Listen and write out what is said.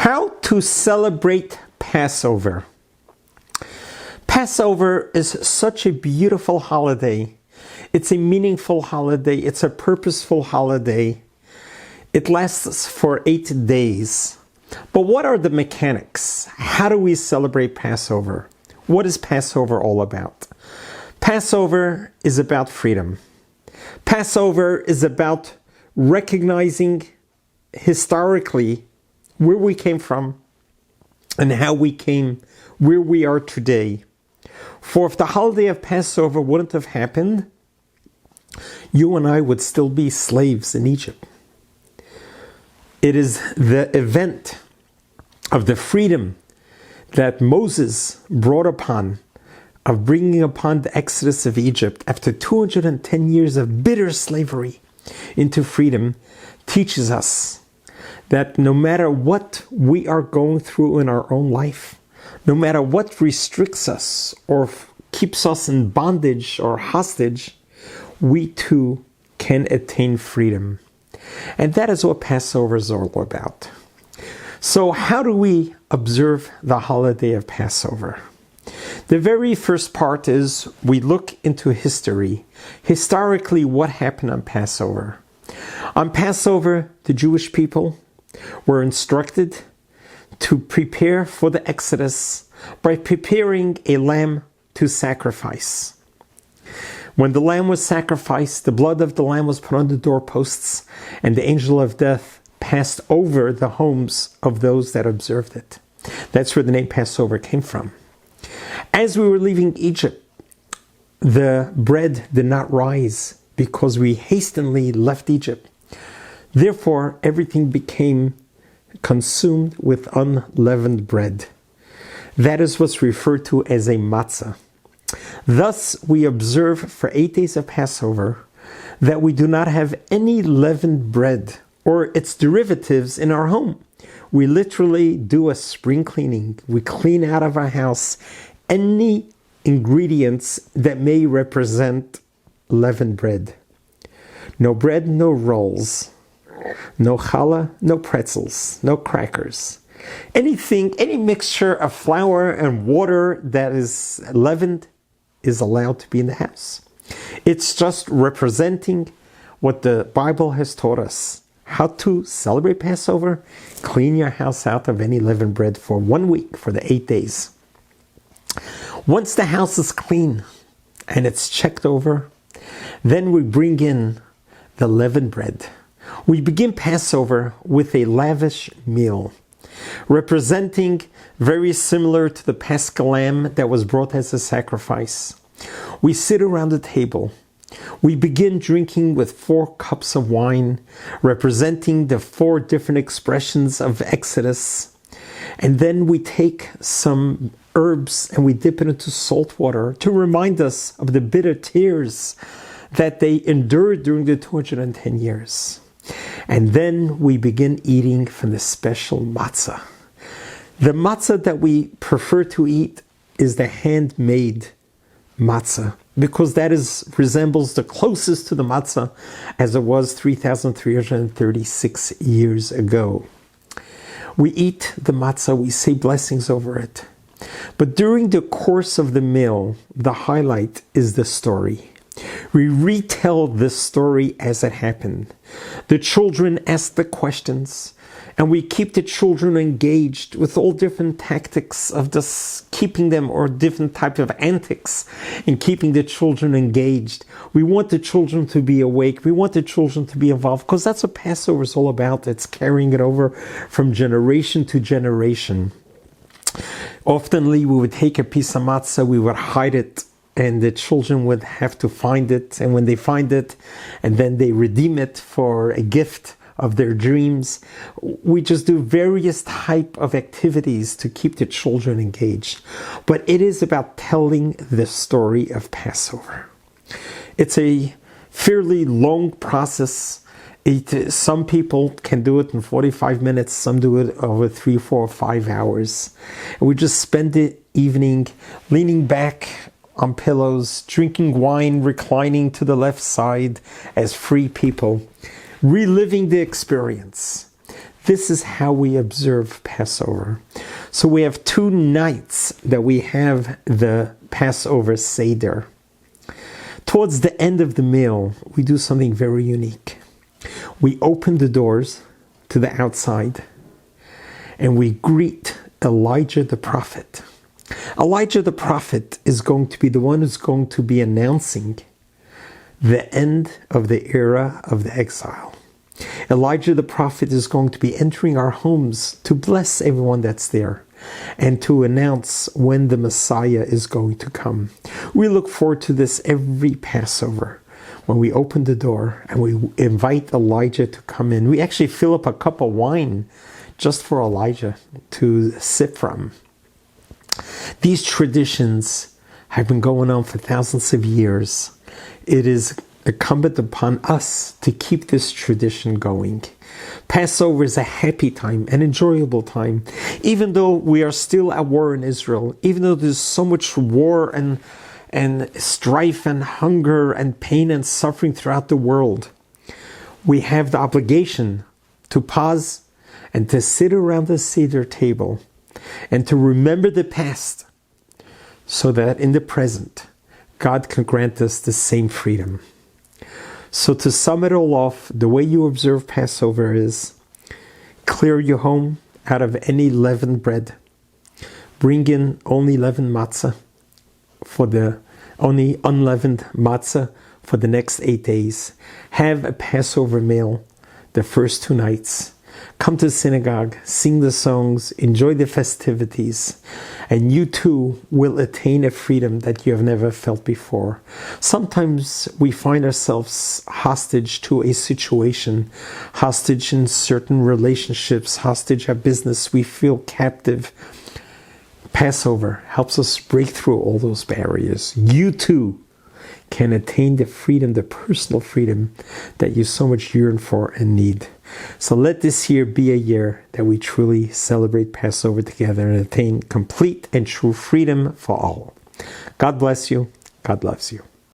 How to celebrate Passover. Passover is such a beautiful holiday. It's a meaningful holiday. It's a purposeful holiday. It lasts for 8 days. But what are the mechanics? How do we celebrate Passover? What is Passover all about? Passover is about freedom. Passover is about recognizing historically where we came from and how we came where we are today. For if the holiday of Passover wouldn't have happened, you and I would still be slaves in Egypt. It is the event of the freedom that Moses brought upon, of bringing upon the exodus of Egypt after 210 years of bitter slavery into freedom, teaches us that no matter what we are going through in our own life, no matter what restricts us or keeps us in bondage or hostage, we too can attain freedom. And that is what Passover is all about. So how do we observe the holiday of Passover? The very first part is we look into history. Historically, what happened on Passover? On Passover, the Jewish people were instructed to prepare for the Exodus by preparing a lamb to sacrifice. When the lamb was sacrificed, the blood of the lamb was put on the doorposts, and the angel of death passed over the homes of those that observed it. That's where the name Passover came from. As we were leaving Egypt, the bread did not rise because we hastily left Egypt. Therefore, everything became consumed with unleavened bread. That is what's referred to as a matzah. Thus, we observe for 8 days of Passover that we do not have any leavened bread or its derivatives in our home. We literally do a spring cleaning. We clean out of our house any ingredients that may represent leavened bread. No bread, no rolls. No challah, no pretzels, no crackers. Anything, any mixture of flour and water that is leavened is allowed to be in the house. It's just representing what the Bible has taught us. How to celebrate Passover? Clean your house out of any leavened bread for 1 week, for the 8 days. Once the house is clean and it's checked over, then we bring in the leavened bread. We begin Passover with a lavish meal, representing very similar to the Paschal lamb that was brought as a sacrifice. We sit around the table. We begin drinking with 4 cups of wine, representing the 4 different expressions of Exodus. And then we take some herbs and we dip it into salt water to remind us of the bitter tears that they endured during the 210 years. And then we begin eating from the special matzah. The matzah that we prefer to eat is the handmade matzah, because that resembles the closest to the matzah as it was 3,336 years ago. We eat the matzah, we say blessings over it. But during the course of the meal, the highlight is the story. We retell this story as it happened. The children ask the questions, and we keep the children engaged with all different tactics of just keeping them, or different type of antics in keeping the children engaged. We want the children to be awake. We want the children to be involved, because that's what Passover is all about. It's carrying it over from generation to generation. Oftenly, we would take a piece of matzah, we would hide it, and the children would have to find it. And when they find it, and then they redeem it for a gift of their dreams. We just do various type of activities to keep the children engaged. But it is about telling the story of Passover. It's a fairly long process. Some people can do it in 45 minutes. Some do it over 3, 4, 5 hours. And we just spend the evening leaning back on pillows, drinking wine, reclining to the left side as free people, reliving the experience. This is how we observe Passover. So we have 2 nights that we have the Passover seder. Towards the end of the meal, we do something very unique. We open the doors to the outside and we greet Elijah the prophet. Elijah the prophet is going to be the one who's going to be announcing the end of the era of the exile. Elijah the prophet is going to be entering our homes to bless everyone that's there and to announce when the Messiah is going to come. We look forward to this every Passover when we open the door and we invite Elijah to come in. We actually fill up a cup of wine just for Elijah to sip from. These traditions have been going on for thousands of years. It is incumbent upon us to keep this tradition going. Passover is a happy time, an enjoyable time. Even though we are still at war in Israel, even though there's so much war and strife and hunger and pain and suffering throughout the world, we have the obligation to pause and to sit around the seder table and to remember the past so that in the present, God can grant us the same freedom. So to sum it all off, the way you observe Passover is clear your home out of any leavened bread. Bring in only leavened matzah only unleavened matzah for the next 8 days. Have a Passover meal the first 2 nights. Come to synagogue, sing the songs, enjoy the festivities, and you too will attain a freedom that you have never felt before. Sometimes we find ourselves hostage to a situation, hostage in certain relationships, hostage at business. We feel captive. Passover helps us break through all those barriers. You too can attain the freedom, the personal freedom that you so much yearn for and need. So let this year be a year that we truly celebrate Passover together and attain complete and true freedom for all. God bless you. God loves you.